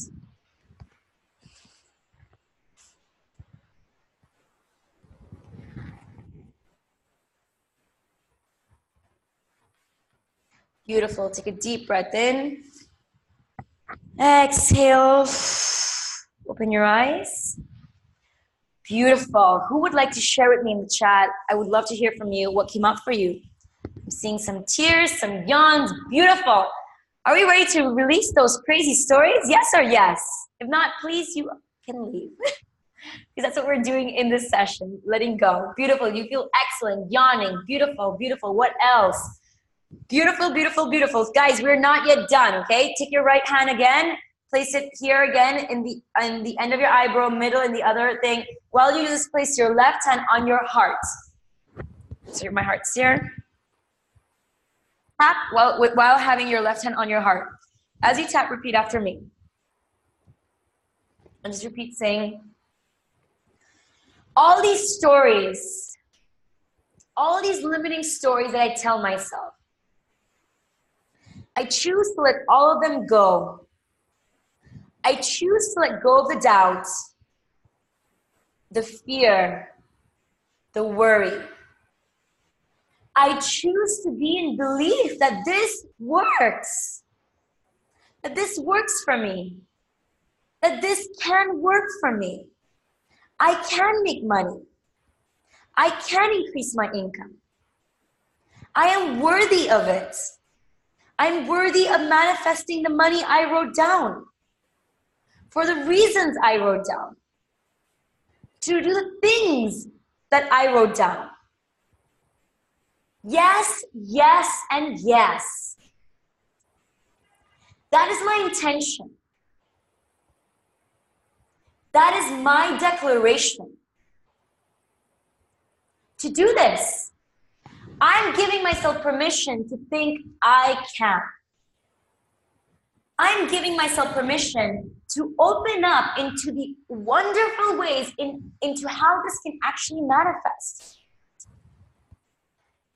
Beautiful. Take a deep breath in. Exhale. Open your eyes. Beautiful. Who would like to share with me in the chat? I would love to hear from you. What came up for you? I'm seeing some tears, some yawns. Beautiful. Are we ready to release those crazy stories? Yes or yes? If not, please, you can leave. Because that's what we're doing in this session. Letting go. Beautiful. You feel excellent. Yawning. Beautiful. Beautiful. What else? Beautiful, beautiful, beautiful. Guys, we're not yet done, okay? Take your right hand again. Place it here again in the end of your eyebrow, middle, and the other thing. While you do this, place your left hand on your heart. So my heart's here. Tap while having your left hand on your heart. As you tap, repeat after me. And just repeat saying, all these stories, all these limiting stories that I tell myself, I choose to let all of them go. I choose to let go of the doubts, the fear, the worry. I choose to be in belief that this works for me, that this can work for me. I can make money. I can increase my income. I am worthy of it. I'm worthy of manifesting the money I wrote down for the reasons I wrote down, to do the things that I wrote down. Yes, yes, and yes. That is my intention. That is my declaration. To do this, I'm giving myself permission to think I can. I'm giving myself permission to open up into the wonderful ways into how this can actually manifest.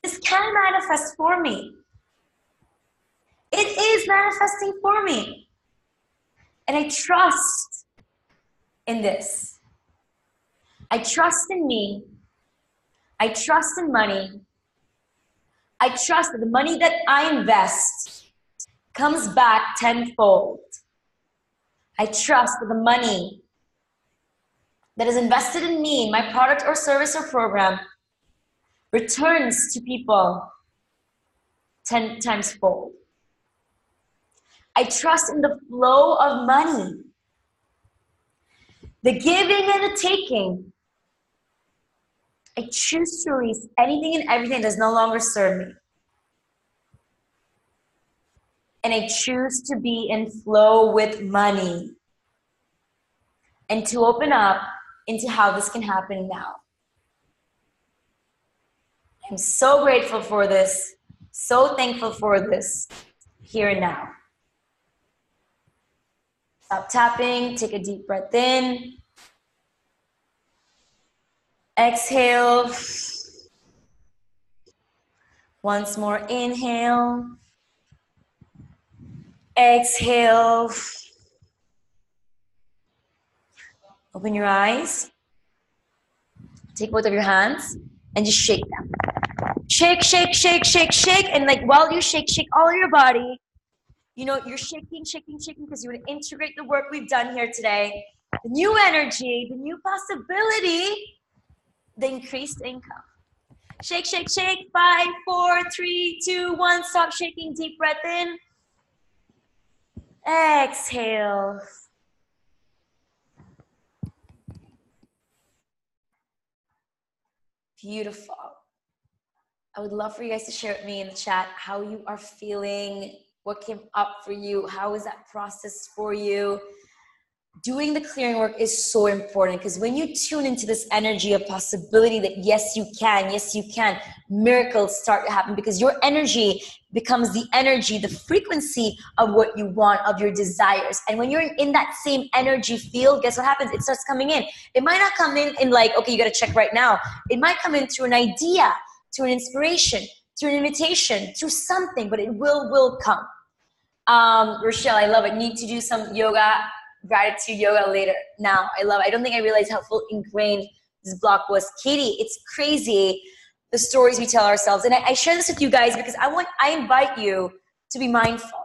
This can manifest for me. It is manifesting for me. And I trust in this. I trust in me. I trust in money. I trust that the money that I invest comes back tenfold. I trust that the money that is invested in me, my product or service or program, returns to people 10 times fold. I trust in the flow of money, the giving and the taking. I choose to release anything and everything that does no longer serve me. And I choose to be in flow with money and to open up into how this can happen now. I'm so grateful for this, so thankful for this, here and now. Stop tapping, take a deep breath in. Exhale. Once more, inhale. Exhale. Open your eyes. Take both of your hands and just shake them. Shake, shake, shake, shake, shake. And like while you shake, shake all your body. You know, you're shaking, shaking, shaking because you want to integrate the work we've done here today. The new energy, the new possibility, the increased income. Shake, shake, shake. 5, 4, 3, 2, 1. Stop shaking. Deep breath in. Exhale. Beautiful. I would love for you guys to share with me in the chat how you are feeling, what came up for you, how is that process for you. doing the clearing work is so important, because when you tune into this energy of possibility that yes you can, miracles start to happen, because your energy becomes the energy, the frequency of what you want, of your desires. And when you're in that same energy field, guess what happens? It starts coming in. It might not come in like, okay, you got to check right now. It might come in through an idea, through an inspiration, through an invitation, through something, but it will come. Rochelle, I love it. Need to do some yoga, gratitude yoga later. Now, I love it. I don't think I realized how full ingrained this block was. Katie, it's crazy, the stories we tell ourselves. And I share this with you guys because I invite you to be mindful.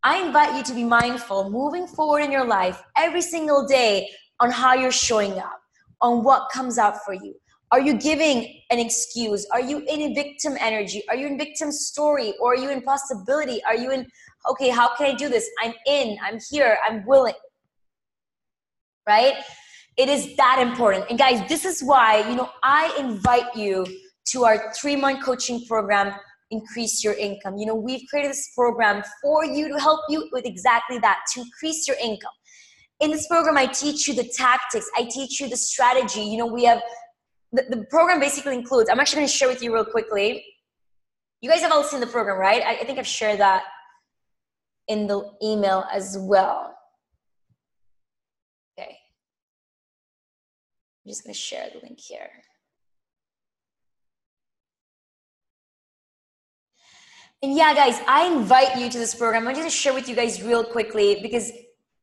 I invite you to be mindful moving forward in your life every single day on how you're showing up, on what comes out for you. Are you giving an excuse? Are you in victim energy? Are you in victim story? Or are you in possibility? Are you in, okay, how can I do this? I'm here, I'm willing. Right? It is that important. And guys, this is why, I invite you to our 3-month coaching program, Increase Your Income. We've created this program for you to help you with exactly that, to increase your income. In this program, I teach you the tactics. I teach you the strategy. We have, the program basically includes, I'm actually going to share with you real quickly. You guys have all seen the program, right? I think I've shared that in the email as well. Okay. I'm just going to share the link here. And yeah, guys, I invite you to this program. I'm going to share with you guys real quickly, because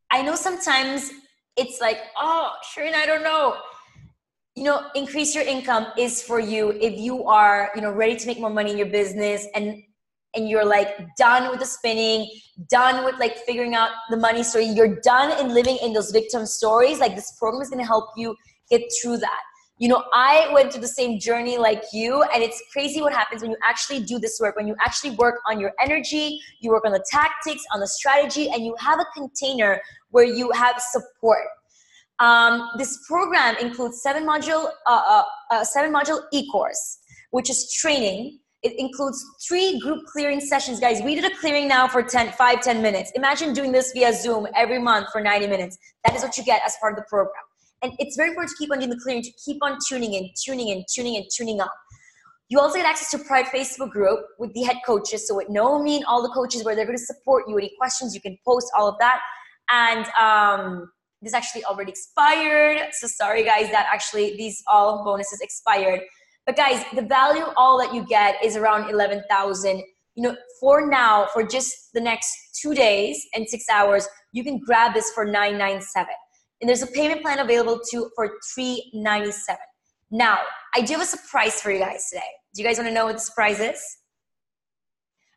I know sometimes it's like, oh, Sharina, I don't know. Increase Your Income is for you if you are, ready to make more money in your business, and you're like done with the spinning, done with like figuring out the money story. You're done in living in those victim stories. Like, this program is going to help you get through that. I went through the same journey like you, and it's crazy what happens when you actually do this work, when you actually work on your energy, you work on the tactics, on the strategy, and you have a container where you have support. This program includes 7-module e-course, which is training. It includes 3 group clearing sessions. Guys, we did a clearing now for 5-10 minutes. Imagine doing this via Zoom every month for 90 minutes. That is what you get as part of the program. And it's very important to keep on doing the clearing, to keep on tuning up. You also get access to a private Facebook group with the head coaches. So with Naomi and all the coaches, where they're going to support you. Any questions, you can post all of that. And this actually already expired. So sorry, guys, that actually these all bonuses expired. But guys, the value all that you get is around 11,000. For now, for just the next 2 days and 6 hours, you can grab this for $997. And there's a payment plan available for $397. Now, I do have a surprise for you guys today. Do you guys want to know what the surprise is?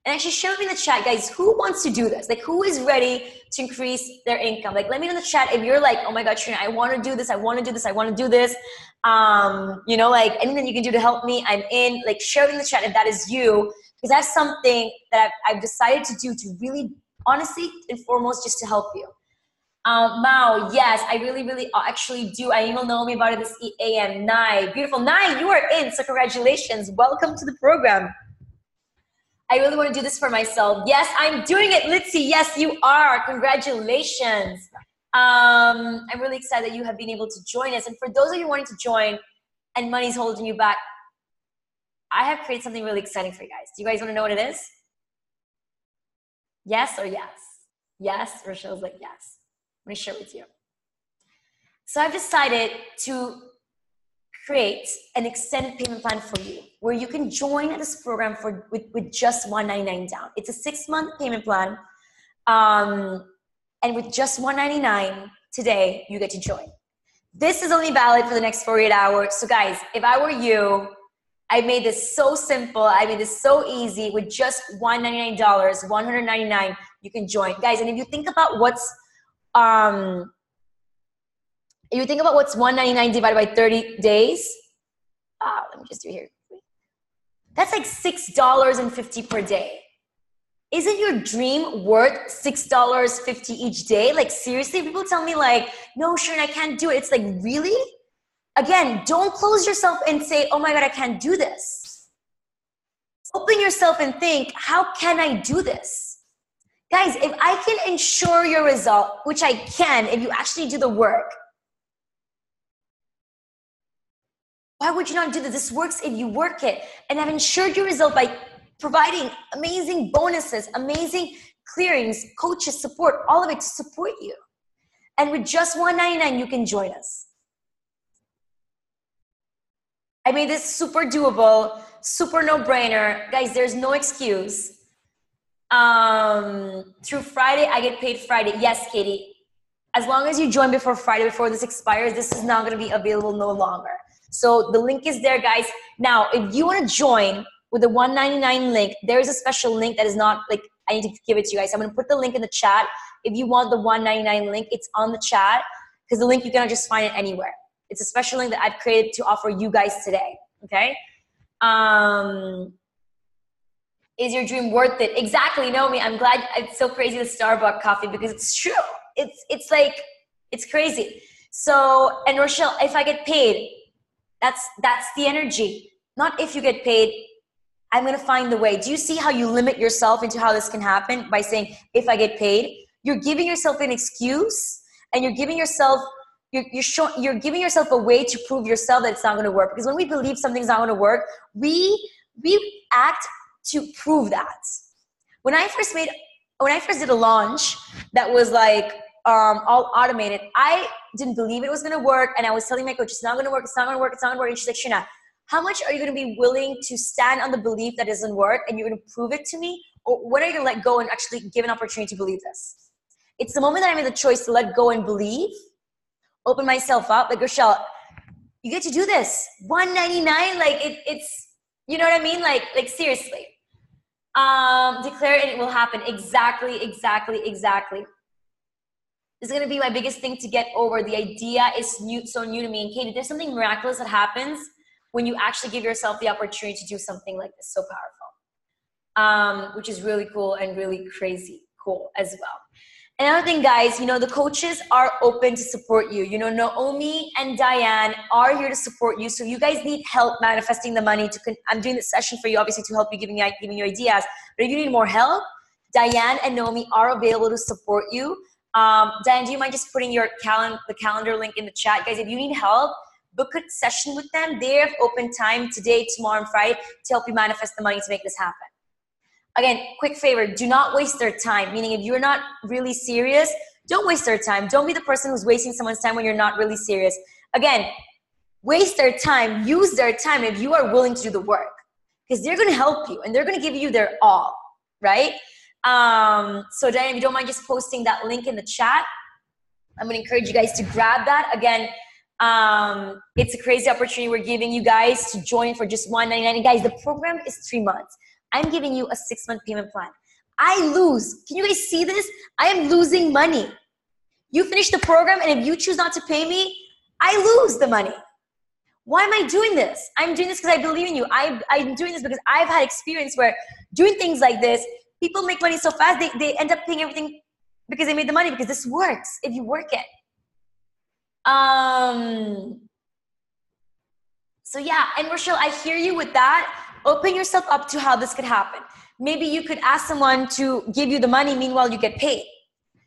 And actually show me in the chat, guys, who wants to do this? Like, who is ready to increase their income? Like, let me know in the chat if you're like, oh my God, Sharina, I want to do this. I want to do this. I want to do this. Like anything you can do to help me, I'm in. Like, share in the chat if that is you, because that's something that I've decided to do to really, honestly and foremost, just to help you. Mao, yes, I really actually do. I emailed Naomi about it this AM. Nai, beautiful. Nai, you are in, so congratulations. Welcome to the program. I really want to do this for myself. Yes, I'm doing it, Litzy. Yes, you are. Congratulations. I'm really excited that you have been able to join us. And for those of you wanting to join and money's holding you back, I have created something really exciting for you guys. Do you guys want to know what it is? Yes or yes? Yes, Rochelle's like yes. I'm going to share it with you. So I've decided to create an extended payment plan for you, where you can join this program with just $199 down. It's a 6-month payment plan. And with just $199 today, you get to join. This is only valid for the next 48 hours. So guys, if I were you, I made this so simple. I made this so easy. With just $199, $199, you can join. Guys, and if you think about what's $199 divided by 30 days, let me just do it here. That's like $6.50 per day. Isn't your dream worth $6.50 each day? Like, seriously, people tell me like, no, Sharina, I can't do it. It's like, really? Again, don't close yourself and say, oh my God, I can't do this. Open yourself and think, how can I do this? Guys, if I can ensure your result, which I can if you actually do the work, why would you not do this? This works if you work it. And I've ensured your result by providing amazing bonuses, amazing clearings, coaches, support, all of it to support you. And with just $199, you can join us. I made this super doable, super no-brainer. Guys, there's no excuse. Through Friday, I get paid Friday. Yes, Katie. As long as you join before Friday, before this expires, this is not going to be available no longer. So the link is there, guys. Now, if you want to join with the $199 link, there is a special link that is not like, I need to give it to you guys. I'm going to put the link in the chat. If you want the $199 link, it's on the chat because the link, you cannot just find it anywhere. It's a special link that I've created to offer you guys today. Okay. Is your dream worth it? Exactly, Naomi. I'm glad it's so crazy, the Starbucks coffee, because it's true. It's like, it's crazy. So, and Rochelle, if I get paid, that's the energy. Not if you get paid, I'm going to find the way. Do you see how you limit yourself into how this can happen by saying, if I get paid? You're giving yourself an excuse, and you're giving yourself, you're giving yourself a way to prove yourself that it's not going to work. Because when we believe something's not going to work, we act to prove that. When I first did a launch that was like all automated, I didn't believe it was going to work, and I was telling my coach, it's not going to work, it's not going to work, it's not going to work. And she's like, Sheena, how much are you going to be willing to stand on the belief that doesn't work, and you're going to prove it to me? Or when are you going to let go and actually give an opportunity to believe this? It's the moment that I made the choice to let go and believe, open myself up. Like, Rochelle, you get to do this. $199, like it's, you know what I mean? Like seriously. Declare it and it will happen. Exactly. This is going to be my biggest thing to get over. The idea is so new to me. And Katie, there's something miraculous that happens when you actually give yourself the opportunity to do something like this. So powerful. Which is really cool and really crazy cool as well. Another thing, guys, the coaches are open to support you. Naomi and Diane are here to support you. So you guys need help manifesting the money. I'm doing this session for you, obviously, to help you, giving you ideas. But if you need more help, Diane and Naomi are available to support you. Diane, do you mind just putting the calendar link in the chat? Guys, if you need help, book a session with them. They have open time today, tomorrow, and Friday to help you manifest the money to make this happen. Again, quick favor, do not waste their time. Meaning if you're not really serious, don't waste their time. Don't be the person who's wasting someone's time when you're not really serious. Again, waste their time, use their time if you are willing to do the work. Because they're going to help you and they're going to give you their all, right? So Diane, if you don't mind just posting that link in the chat, I'm going to encourage you guys to grab that. Again, it's a crazy opportunity we're giving you guys to join for just $199. And guys, the program is 3 months. I'm giving you a 6-month payment plan. I lose. Can you guys see this? I am losing money. You finish the program, and if you choose not to pay me, I lose the money. Why am I doing this? I'm doing this because I believe in you. I'm doing this because I've had experience where doing things like this, people make money so fast, they end up paying everything because they made the money, because this works if you work it. So yeah, and Rochelle, I hear you with that. Open yourself up to how this could happen. Maybe you could ask someone to give you the money, meanwhile you get paid.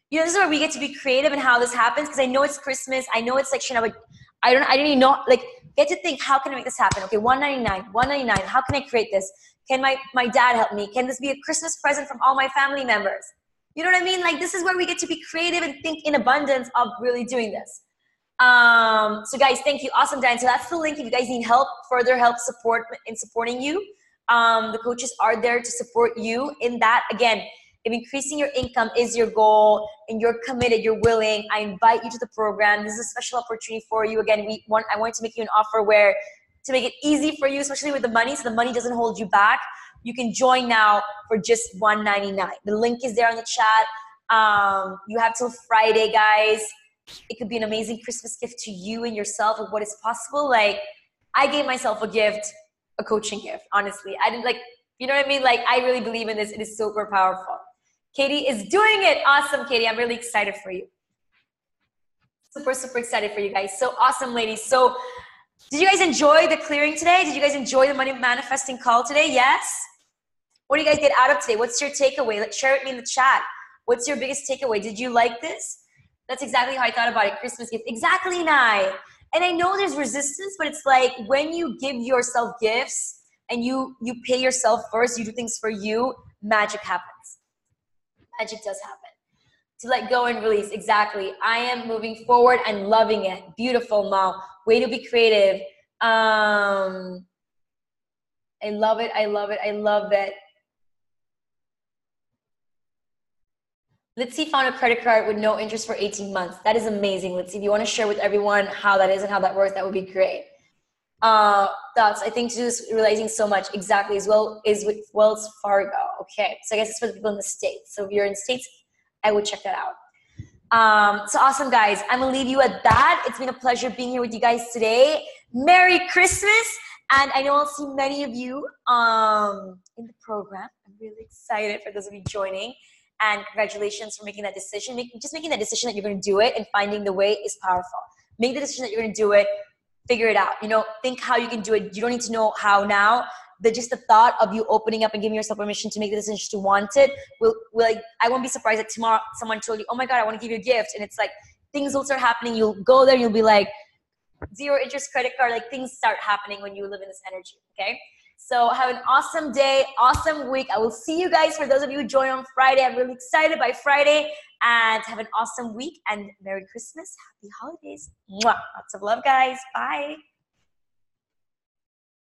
This is where we get to be creative in how this happens, because I know it's Christmas. I know it's like, Sheena, but I didn't even know, like, get to think, how can I make this happen? Okay, $199, how can I create this? Can my dad help me? Can this be a Christmas present from all my family members? You know what I mean? Like, this is where we get to be creative and think in abundance of really doing this. So guys, thank you. Awesome, Diane. So that's the link if you guys need help, further help in supporting you. The coaches are there to support you in that. Again, if increasing your income is your goal and you're committed, you're willing, I invite you to the program. This is a special opportunity for you. Again, I want to make you an offer where to make it easy for you, especially with the money, so the money doesn't hold you back. You can join now for just $199. The link is there in the chat. You have till Friday, guys. It could be an amazing Christmas gift to you and yourself of what is possible. Like, I gave myself a gift, a coaching gift, honestly. I didn't you know what I mean? Like, I really believe in this. It is super powerful. Katie is doing it. Awesome, Katie. I'm really excited for you. Super, super excited for you guys. So awesome, ladies. So did you guys enjoy the clearing today? Did you guys enjoy the money manifesting call today? Yes? What do you guys get out of today? What's your takeaway? Let's share it with me in the chat. What's your biggest takeaway? Did you like this? That's exactly how I thought about it. Christmas gift. Exactly, Nai. And I know there's resistance, but it's like when you give yourself gifts and you pay yourself first, you do things for you, magic happens. Magic does happen. To let go and release. Exactly. I am moving forward and loving it. Beautiful, Mal. Way to be creative. I love it. I love it. I love it. Litzy found a credit card with no interest for 18 months. That is amazing, Litzy. If you want to share with everyone how that is and how that works, that would be great. Thoughts, I think, to do this, realizing so much. Exactly, as well is with Wells Fargo. Okay, so I guess it's for the people in the States. So if you're in the States, I would check that out. So awesome, guys. I'm going to leave you at that. It's been a pleasure being here with you guys today. Merry Christmas. And I know I'll see many of you in the program. I'm really excited for those of you joining. And congratulations for making that decision. Just making that decision that you're going to do it and finding the way is powerful. Make the decision that you're going to do it. Figure it out. You know, think how you can do it. You don't need to know how now. Just the thought of you opening up and giving yourself permission to make the decision to want it will like, I won't be surprised that tomorrow someone told you, oh my God, I want to give you a gift. And it's like, things will start happening. You'll go there and you'll be like, 0 interest credit card. Like, things start happening when you live in this energy. Okay. So have an awesome day, awesome week. I will see you guys. For those of you who join on Friday, I'm really excited by Friday, and have an awesome week and Merry Christmas. Happy holidays. Mwah. Lots of love, guys. Bye.